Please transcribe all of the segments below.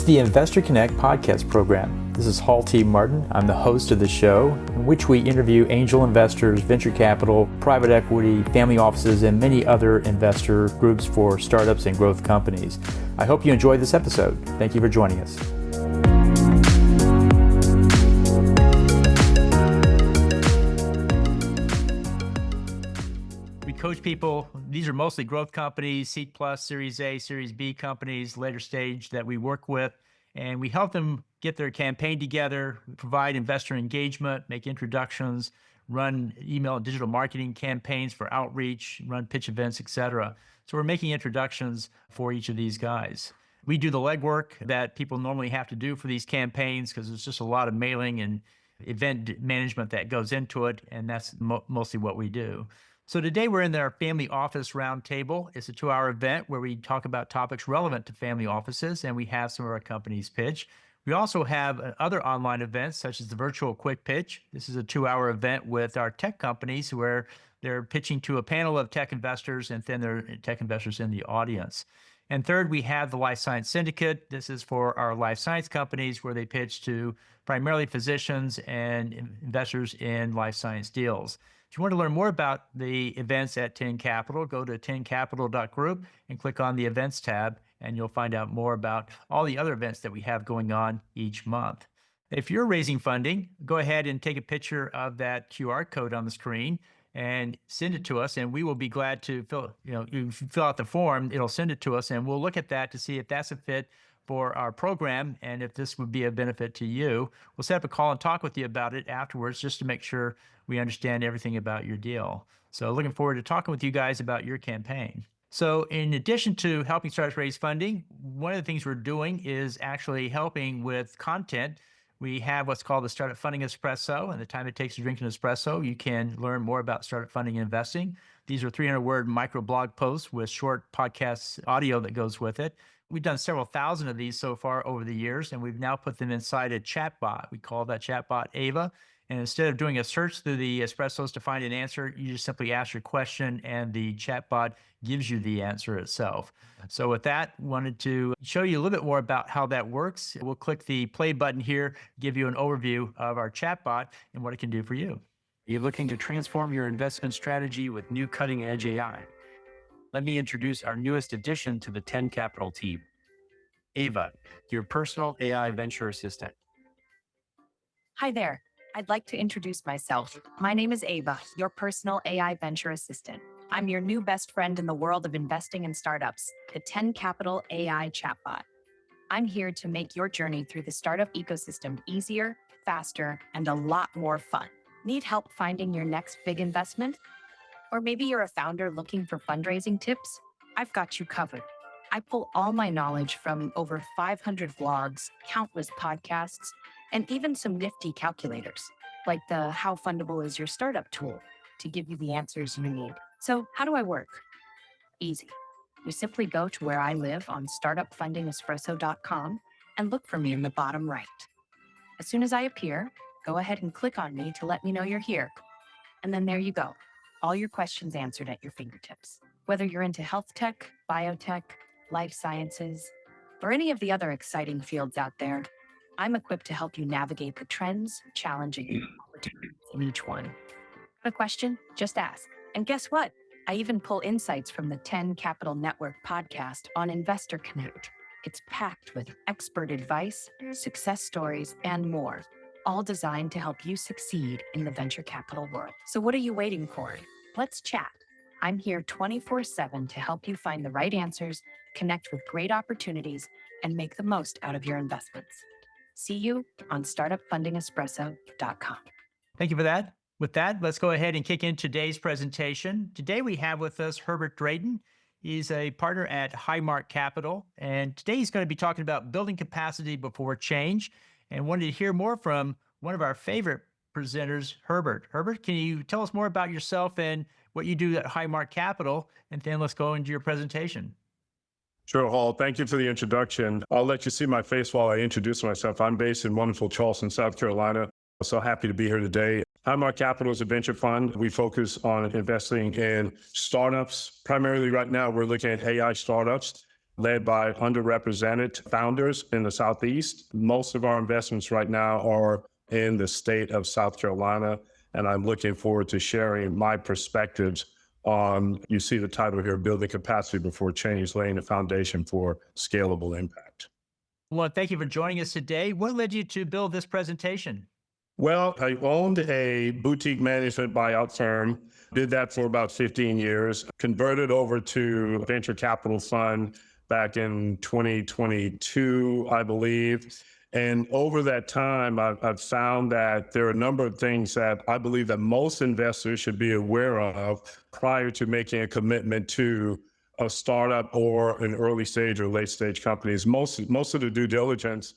is the Investor Connect podcast program. This is Hall T. Martin. I'm the host of the show, in which we interview angel investors, venture capital, private equity, family offices, and many other investor groups for startups and growth companies. I hope you enjoyed this episode. Thank you for joining us. Coach people, these are mostly growth companies, Seed Plus, Series A, Series B companies, later stage that we work with, and we help them get their campaign together, provide investor engagement, make introductions, run email and digital marketing campaigns for outreach, run pitch events, etc. So we're making introductions for each of these guys. We do the legwork that people normally have to do for these campaigns because there's just a lot of mailing and event management that goes into it, and that's mostly what we do. So today we're in our family office roundtable. It's a 2-hour event where we talk about topics relevant to family offices, and we have some of our companies pitch. We also have other online events such as the virtual quick pitch. This is a 2-hour event with our tech companies where they're pitching to a panel of tech investors, and then there are tech investors in the audience. And third, we have the Life Science Syndicate. This is for our life science companies where they pitch to primarily physicians and investors in life science deals. If you want to learn more about the events at 10 Capital, go to 10capital.group and click on the events tab, and you'll find out more about all the other events that we have going on each month. If you're raising funding, go ahead and take a picture of that QR code on the screen and send it to us, and we will be glad to fill out the form. It'll send it to us, and we'll look at that to see if that's a fit for our program and if this would be a benefit to you. We'll set up a call and talk with you about it afterwards just to make sure we understand everything about your deal. So looking forward to talking with you guys about your campaign. So in addition to helping startups raise funding, one of the things we're doing is actually helping with content. We have what's called the Startup Funding Espresso, and the time it takes to drink an espresso, you can learn more about startup funding and investing. These are 300-word micro blog posts with short podcast audio that goes with it. We've done several thousand of these so far over the years, and we've now put them inside a chatbot. We call that chatbot Ava. And instead of doing a search through the espressos to find an answer, you just simply ask your question, and the chatbot gives you the answer itself. So with that, wanted to show you a little bit more about how that works. We'll click the play button here, give you an overview of our chatbot and what it can do for you. You're looking to transform your investment strategy with new cutting-edge AI. Let me introduce our newest addition to the 10 Capital team, Ava, your personal AI venture assistant. Hi there. I'd like to introduce myself. My name is Ava, your personal AI venture assistant. I'm your new best friend in the world of investing in startups, the 10 Capital AI chatbot. I'm here to make your journey through the startup ecosystem easier, faster, and a lot more fun. Need help finding your next big investment? Or maybe you're a founder looking for fundraising tips? I've got you covered. I pull all my knowledge from over 500 vlogs, countless podcasts, and even some nifty calculators, like the How Fundable is Your Startup tool, to give you the answers you need. So how do I work? Easy. You simply go to where I live on startupfundingespresso.com and look for me in the bottom right. As soon as I appear, go ahead and click on me to let me know you're here. And then there you go. All your questions answered at your fingertips. Whether you're into health tech, biotech, life sciences, or any of the other exciting fields out there, I'm equipped to help you navigate the trends, challenges, and opportunities in each one. Got a question? Just ask. And guess what? I even pull insights from the 10 Capital Network podcast on Investor Connect. It's packed with expert advice, success stories, and more, all designed to help you succeed in the venture capital world. So what are you waiting for? Let's chat. I'm here 24/7 to help you find the right answers, connect with great opportunities, and make the most out of your investments. See you on startupfundingespresso.com. Thank you for that. With that, let's go ahead and kick in today's presentation. Today we have with us Herbert Drayton. He's a partner at Highmark Capital, and today he's going to be talking about building capacity before change, and wanted to hear more from one of our favorite presenters, Herbert. Herbert, can you tell us more about yourself and what you do at Highmark Capital, and then let's go into your presentation. Sure, Hall. Thank you for the introduction. I'll let you see my face while I introduce myself. I'm based in wonderful Charleston, South Carolina. So happy to be here today. Highmark Capital is a venture fund. We focus on investing in startups. Primarily right now, we're looking at AI startups. led by underrepresented founders in the Southeast. Most of our investments right now are in the state of South Carolina, and I'm looking forward to sharing my perspectives on, you see the title here, Building Capacity Before Change, Laying the Foundation for Scalable Impact. Well, thank you for joining us today. What led you to build this presentation? Well, I owned a boutique management buyout firm, did that for about 15 years, converted over to a venture capital fund back in 2022, I believe. And over that time, I've found that there are a number of things that I believe that most investors should be aware of prior to making a commitment to a startup or an early stage or late stage companies. Most of the due diligence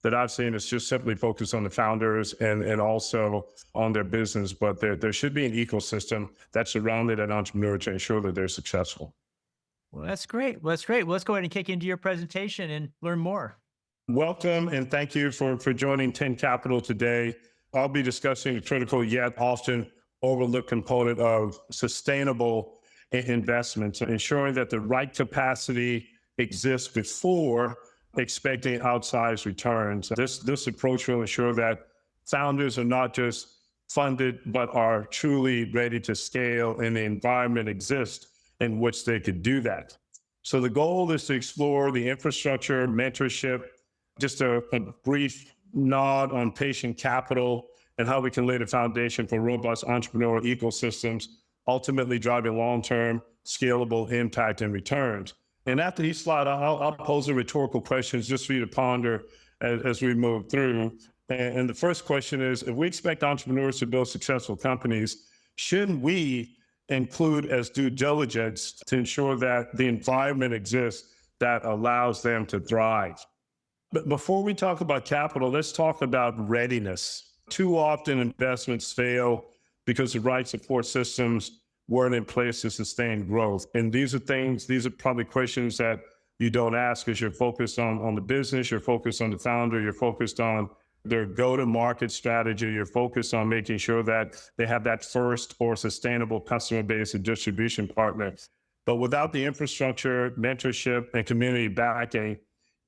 that I've seen is just simply focused on the founders and also on their business, but there should be an ecosystem that's surrounded an entrepreneur to ensure that they're successful. Well, that's great. Well, that's great. Well, let's go ahead and kick into your presentation and learn more. Welcome, and thank you for joining 10 Capital today. I'll be discussing a critical yet often overlooked component of sustainable investments, ensuring that the right capacity exists before expecting outsized returns. This approach will ensure that founders are not just funded, but are truly ready to scale, and the environment exists in which they could do that. So the goal is to explore the infrastructure, mentorship, just a brief nod on patient capital and how we can lay the foundation for robust entrepreneurial ecosystems, ultimately driving long-term scalable impact and returns. And after each slide, I'll pose a rhetorical questions just for you to ponder as we move through. And the first question is, if we expect entrepreneurs to build successful companies, shouldn't we include as due diligence to ensure that the environment exists that allows them to thrive? But before we talk about capital, let's talk about readiness. Too often investments fail because the right support systems weren't in place to sustain growth. And these are probably questions that you don't ask because you're focused on the business, you're focused on the founder, you're focused on their go-to-market strategy, you're focused on making sure that they have that first or sustainable customer base and distribution partner. But without the infrastructure, mentorship, and community backing,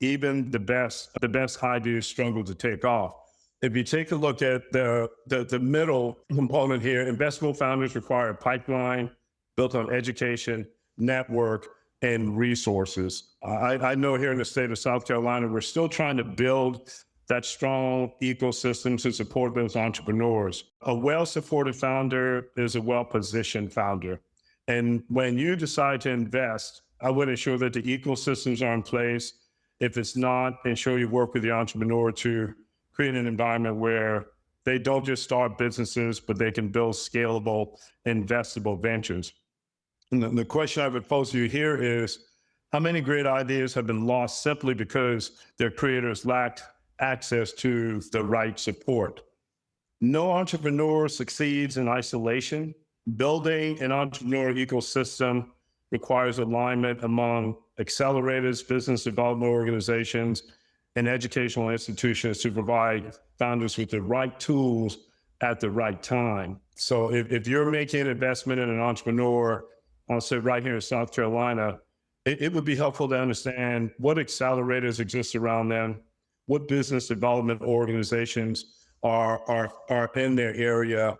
even the best ideas struggle to take off. If you take a look at the middle component here, investable founders require a pipeline built on education, network, and resources. I know here in the state of South Carolina, we're still trying to build that strong ecosystem to support those entrepreneurs. A well-supported founder is a well-positioned founder. And when you decide to invest, I would ensure that the ecosystems are in place. If it's not, ensure you work with the entrepreneur to create an environment where they don't just start businesses, but they can build scalable, investable ventures. And the question I would pose to you here is, how many great ideas have been lost simply because their creators lacked access to the right support? No entrepreneur succeeds in isolation. Building an entrepreneurial ecosystem requires alignment among accelerators, business development organizations, and educational institutions to provide founders with the right tools at the right time. So if you're making an investment in an entrepreneur, I'll say right here in South Carolina, it would be helpful to understand what accelerators exist around them, what business development organizations are in their area.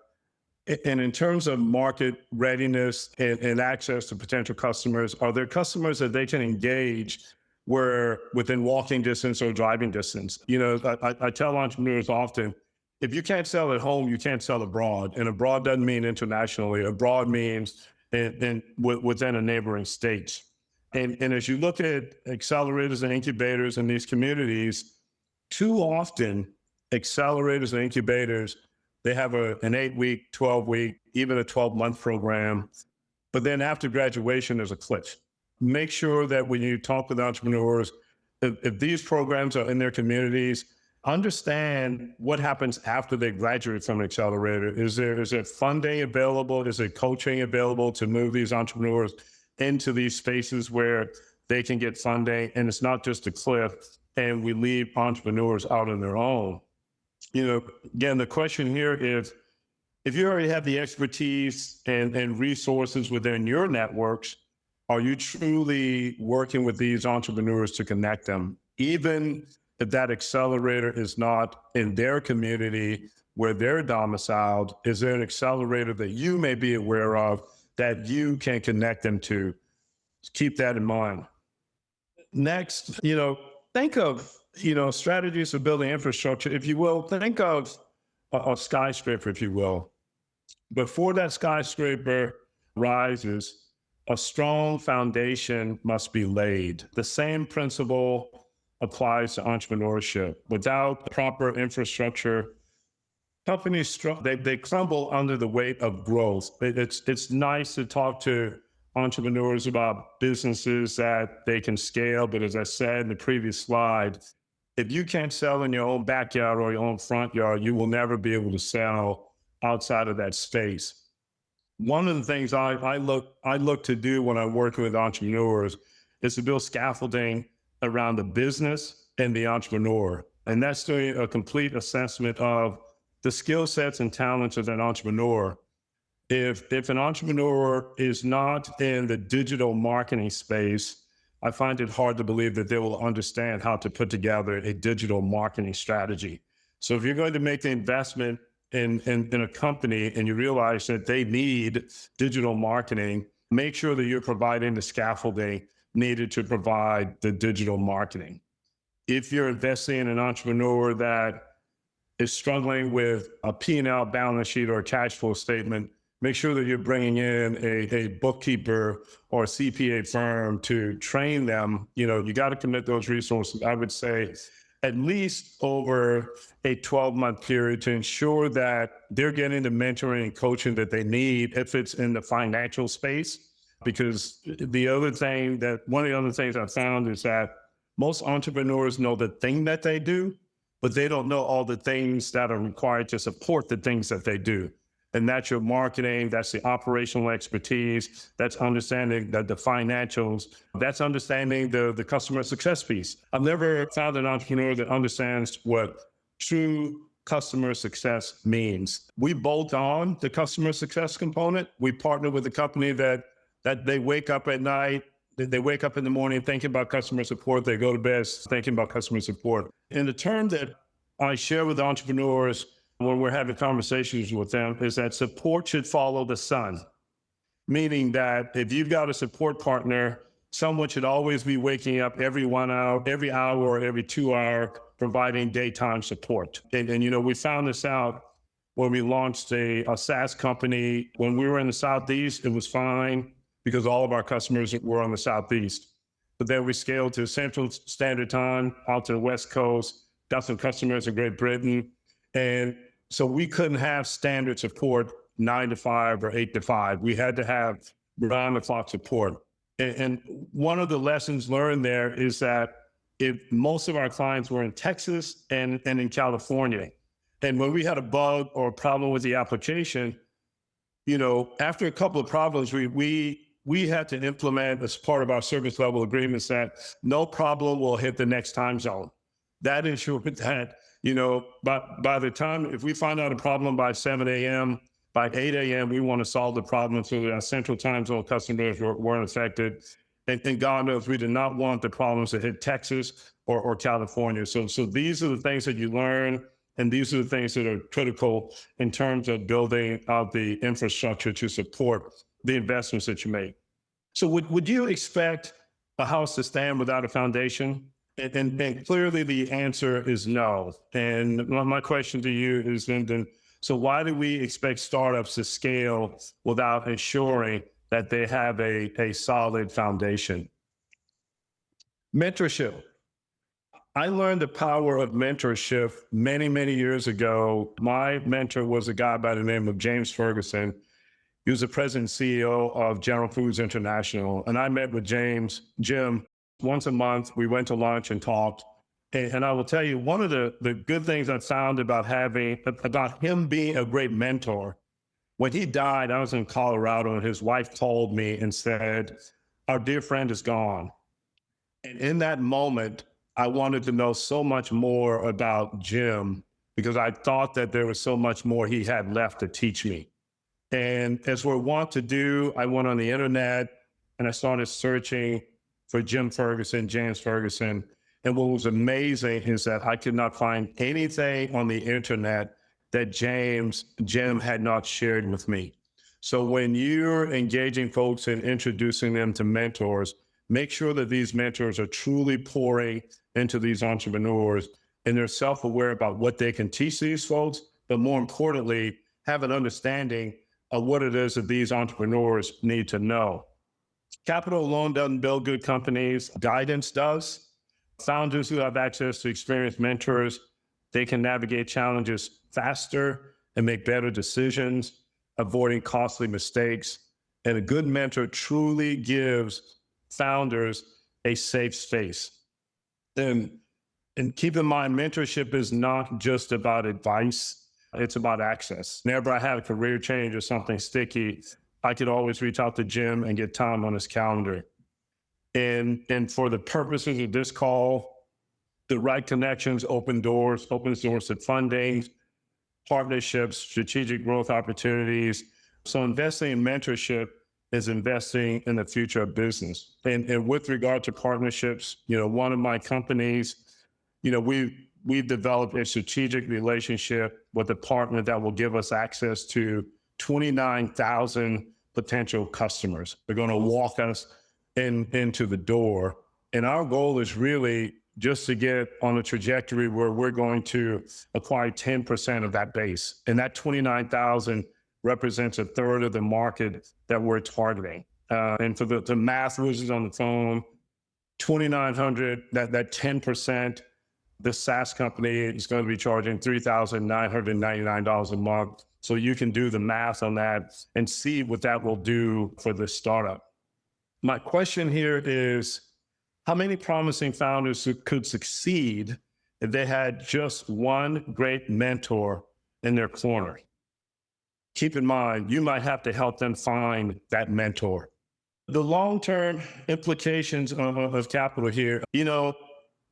And in terms of market readiness and access to potential customers, are there customers that they can engage where within walking distance or driving distance? You know, I tell entrepreneurs often, if you can't sell at home, you can't sell abroad. And abroad doesn't mean internationally. Abroad means within a neighboring state. And as you look at accelerators and incubators in these communities, too often accelerators and incubators, they have an 8-week, 12-week, even a 12-month program. But then after graduation, there's a cliff. Make sure that when you talk with entrepreneurs, if these programs are in their communities, understand what happens after they graduate from an accelerator. Is there funding available? Is there coaching available to move these entrepreneurs into these spaces where they can get funding? And it's not just a cliff and we leave entrepreneurs out on their own. You know, again, the question here is, if you already have the expertise and resources within your networks, Are you truly working with these entrepreneurs to connect them? Even if that accelerator is not in their community where they're domiciled, is there an accelerator that you may be aware of that you can connect them to? Keep that in mind. Next, think of, strategies for building infrastructure, if you will. Think of a skyscraper, if you will. Before that skyscraper rises, a strong foundation must be laid. The same principle applies to entrepreneurship. Without proper infrastructure, companies they crumble under the weight of growth. It's nice to talk to entrepreneurs about businesses that they can scale, but as I said in the previous slide, if you can't sell in your own backyard or your own front yard, you will never be able to sell outside of that space. One of the things I look to do when I'm working with entrepreneurs is to build scaffolding around the business and the entrepreneur. And that's doing a complete assessment of the skill sets and talents of an entrepreneur. If an entrepreneur is not in the digital marketing space, I find it hard to believe that they will understand how to put together a digital marketing strategy. So if you're going to make the investment in a company and you realize that they need digital marketing, make sure that you're providing the scaffolding needed to provide the digital marketing. If you're investing in an entrepreneur that is struggling with a P&L balance sheet or a cash flow statement, make sure that you're bringing in a bookkeeper or a CPA firm to train them. You got to commit those resources, I would say, at least over a 12-month period to ensure that they're getting the mentoring and coaching that they need if it's in the financial space. Because one of the other things I found is that most entrepreneurs know the thing that they do, but they don't know all the things that are required to support the things that they do. And that's your marketing, that's the operational expertise, that's understanding the financials, that's understanding the customer success piece. I've never found an entrepreneur that understands what true customer success means. We bolt on the customer success component. We partner with a company that they wake up at night, they wake up in the morning thinking about customer support, they go to bed thinking about customer support. And the term that I share with entrepreneurs when we're having conversations with them is that support should follow the sun, meaning that if you've got a support partner, someone should always be waking up every hour or every 2 hour, providing daytime support. And we found this out when we launched a SaaS company. When we were in the Southeast, it was fine because all of our customers were on the Southeast. But then we scaled to Central Standard Time, out to the West Coast, got some customers in Great Britain. And so we couldn't have standard support 9 to 5 or 8 to 5. We had to have round the clock support. And one of the lessons learned there is that if most of our clients were in Texas and in California, and when we had a bug or a problem with the application, after a couple of problems, we had to implement as part of our service level agreements that no problem will hit the next time zone. That ensured that by the time, if we find out a problem by 7 a.m., by 8 a.m., we want to solve the problem so that our central time zone customers weren't affected. And God knows we did not want the problems to hit Texas or California. So these are the things that you learn, and these are the things that are critical in terms of building out the infrastructure to support the investments that you make. So would you expect a house to stand without a foundation? And clearly the answer is no. And my question to you is then, so why do we expect startups to scale without ensuring that they have a solid foundation? Mentorship. I learned the power of mentorship many, many years ago. My mentor was a guy by the name of James Ferguson. He was the president and CEO of General Foods International. And I met with Jim, once a month. We went to lunch and talked. And I will tell you, one of the good things I found about him being a great mentor, when he died, I was in Colorado, and his wife told me and said, "Our dear friend is gone." And in that moment, I wanted to know so much more about Jim because I thought that there was so much more he had left to teach me. And as we're wont to do, I went on the internet and I started searching for James Ferguson. And what was amazing is that I could not find anything on the internet that Jim had not shared with me. So when you're engaging folks and introducing them to mentors, make sure that these mentors are truly pouring into these entrepreneurs and they're self-aware about what they can teach these folks, but more importantly, have an understanding of what it is that these entrepreneurs need to know. Capital alone doesn't build good companies. Guidance does. Founders who have access to experienced mentors, they can navigate challenges faster and make better decisions, avoiding costly mistakes. And a good mentor truly gives founders a safe space. And keep in mind, mentorship is not just about advice, it's about access. Whenever I had a career change or something sticky, I could always reach out to Jim and get time on his calendar. And for the purposes of this call, the right connections opens doors to funding, partnerships, strategic growth opportunities. So investing in mentorship is investing in the future of business. And with regard to partnerships, one of my companies, we've developed a strategic relationship with a partner that will give us access to 29,000 potential customers. They're going to walk us into the door. And our goal is really just to get on a trajectory where we're going to acquire 10% of that base. And that 29,000 represents a third of the market that we're targeting. And for the math wizards on the phone, 2,900, that 10%, the SaaS company is going to be charging $3,999 a month. So you can do the math on that and see what that will do for the startup. My question here is, how many promising founders could succeed if they had just one great mentor in their corner? Keep in mind, you might have to help them find that mentor. The long-term implications of capital here,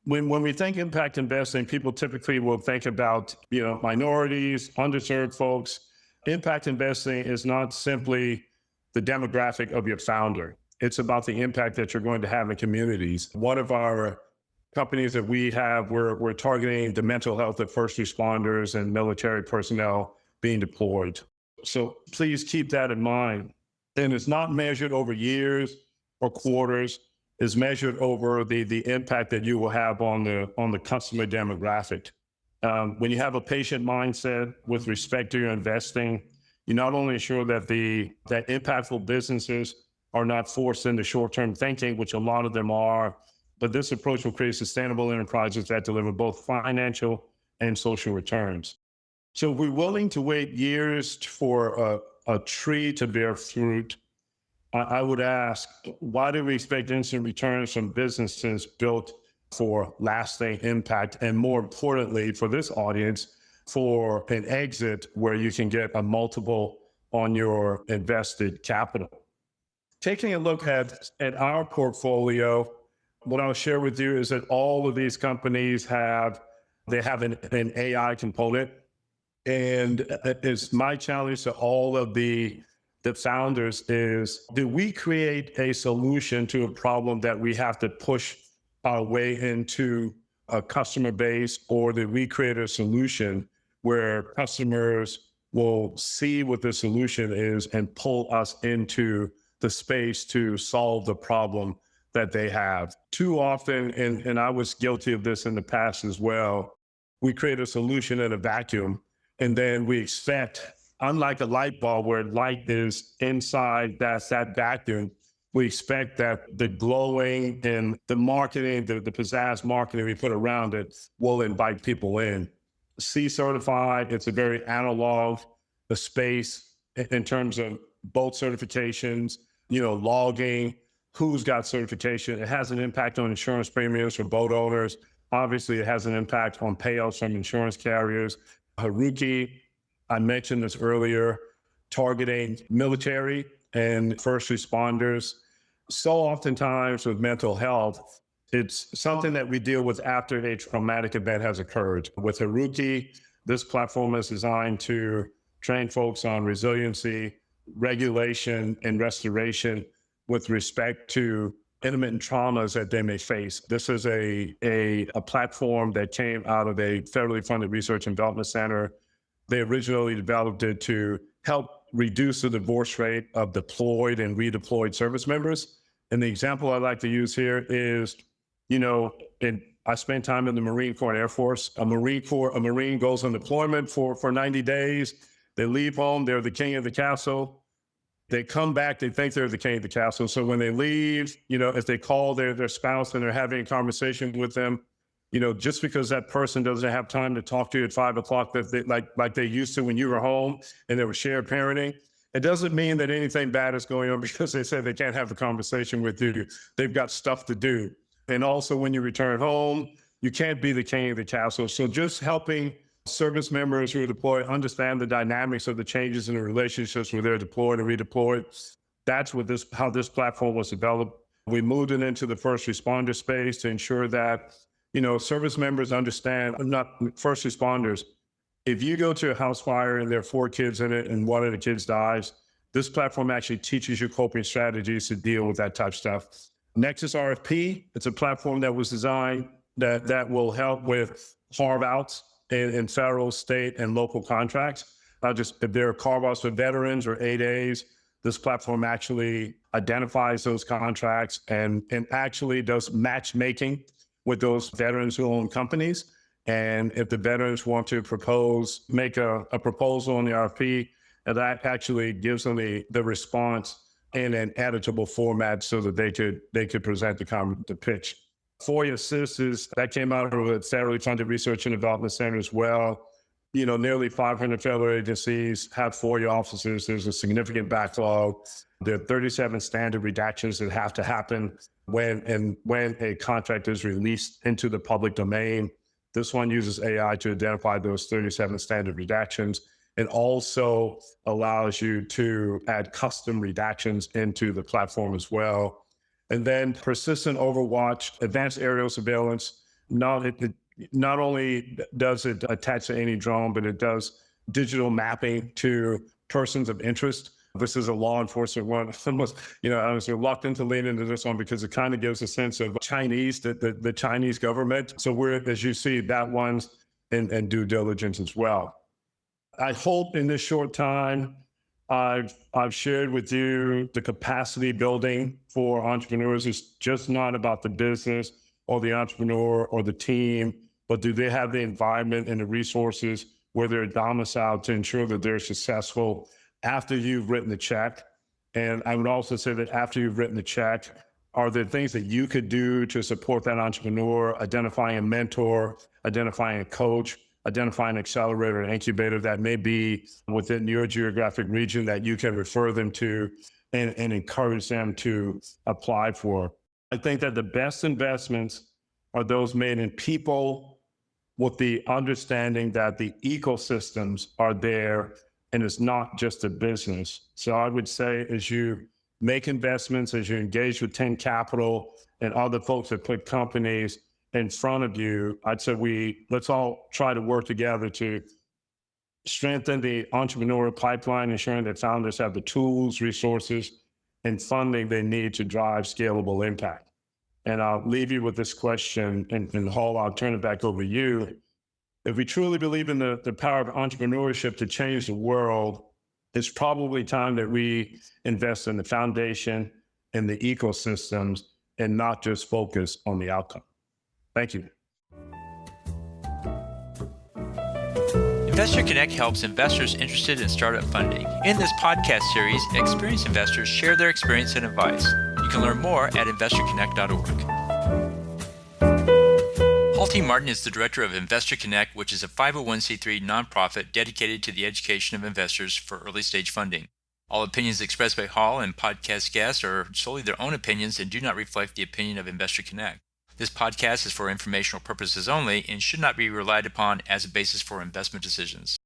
when we think impact investing, people typically will think about, minorities, underserved folks. Impact investing is not simply the demographic of your founder. It's about the impact that you're going to have in communities. One of our companies that we have, we're targeting the mental health of first responders and military personnel being deployed. So please keep that in mind. And it's not measured over years or quarters. It's measured over the impact that you will have on the customer demographic. When you have a patient mindset with respect to your investing, you not only ensure that that impactful businesses are not forced into short-term thinking, which a lot of them are, but this approach will create sustainable enterprises that deliver both financial and social returns. So if we're willing to wait years for a tree to bear fruit, I would ask, why do we expect instant returns from businesses built for lasting impact? And more importantly, for this audience, for an exit where you can get a multiple on your invested capital. Taking a look at our portfolio, what I'll share with you is that all of these companies have an AI component. And it's my challenge to all of the founders is, do we create a solution to a problem that we have to push our way into a customer base, or do we create a solution where customers will see what the solution is and pull us into the space to solve the problem that they have? Too often, and I was guilty of this in the past as well, we create a solution in a vacuum, and then we expect, unlike a light bulb where light is inside that vacuum, we expect that the glowing and the marketing, the pizzazz marketing we put around it will invite people in. C certified, it's a very analog space in terms of both certifications, logging, who's got certification. It has an impact on insurance premiums for boat owners. Obviously, it has an impact on payouts from insurance carriers. Haruki, I mentioned this earlier, targeting military and first responders. So oftentimes with mental health, it's something that we deal with after a traumatic event has occurred. With Haruki, this platform is designed to train folks on resiliency, regulation, and restoration with respect to intermittent traumas that they may face. This is a platform that came out of a federally funded research and development center. They originally developed it to help reduce the divorce rate of deployed and redeployed service members. And the example I like to use here is, I spent time in the Marine Corps and Air Force. A Marine goes on deployment for 90 days. They leave home, they're the king of the castle. They come back, they think they're the king of the castle. So when they leave, if they call their spouse and they're having a conversation with them, just because that person doesn't have time to talk to you at 5 o'clock like they used to when you were home and there was shared parenting, it doesn't mean that anything bad is going on because they said they can't have a conversation with you. They've got stuff to do. And also when you return home, you can't be the king of the castle. So just helping service members who are deployed understand the dynamics of the changes in the relationships where they're deployed and redeployed. That's how this platform was developed. We moved it into the first responder space to ensure that, service members understand, not first responders. If you go to a house fire and there are 4 kids in it and one of the kids dies, this platform actually teaches you coping strategies to deal with that type of stuff. Nexus RFP, it's a platform that was designed that will help with carve-outs in federal, state, and local contracts. Not just if there are carve-outs for veterans or 8As, this platform actually identifies those contracts and actually does matchmaking with those veterans who own companies. And if the veterans want to make a proposal on the RFP, that actually gives them the response in an editable format so that they could present the pitch. FOIA Assist that came out of a federally funded research and development center as well. Nearly 500 federal agencies have FOIA officers. There's a significant backlog. There are 37 standard redactions that have to happen when a contract is released into the public domain. This one uses AI to identify those 37 standard redactions. It also allows you to add custom redactions into the platform as well. And then persistent overwatch, advanced aerial surveillance. Not only does it attach to any drone, but it does digital mapping to persons of interest. This is a law enforcement one. I was reluctant to lean into this one because it kind of gives a sense of the Chinese government. So as you see, that one's in due diligence as well. I hope in this short time, I've shared with you the capacity building for entrepreneurs. It's just not about the business or the entrepreneur or the team, but do they have the environment and the resources where they're domiciled to ensure that they're successful after you've written the check? And I would also say that after you've written the check, are there things that you could do to support that entrepreneur, identifying a mentor, identifying a coach, identifying an accelerator and incubator that may be within your geographic region that you can refer them to and encourage them to apply for? I think that the best investments are those made in people with the understanding that the ecosystems are there and it's not just a business. So I would say as you make investments, as you engage with 10 Capital and other folks that put companies in front of you, I'd say let's all try to work together to strengthen the entrepreneurial pipeline, ensuring that founders have the tools, resources, and funding they need to drive scalable impact. And I'll leave you with this question, and Hall, I'll turn it back over to you. If we truly believe in the power of entrepreneurship to change the world, it's probably time that we invest in the foundation and the ecosystems and not just focus on the outcome. Thank you. Investor Connect helps investors interested in startup funding. In this podcast series, experienced investors share their experience and advice. You can learn more at investorconnect.org. Paul T. Martin is the director of Investor Connect, which is a 501c3 nonprofit dedicated to the education of investors for early stage funding. All opinions expressed by Hall and podcast guests are solely their own opinions and do not reflect the opinion of Investor Connect. This podcast is for informational purposes only and should not be relied upon as a basis for investment decisions.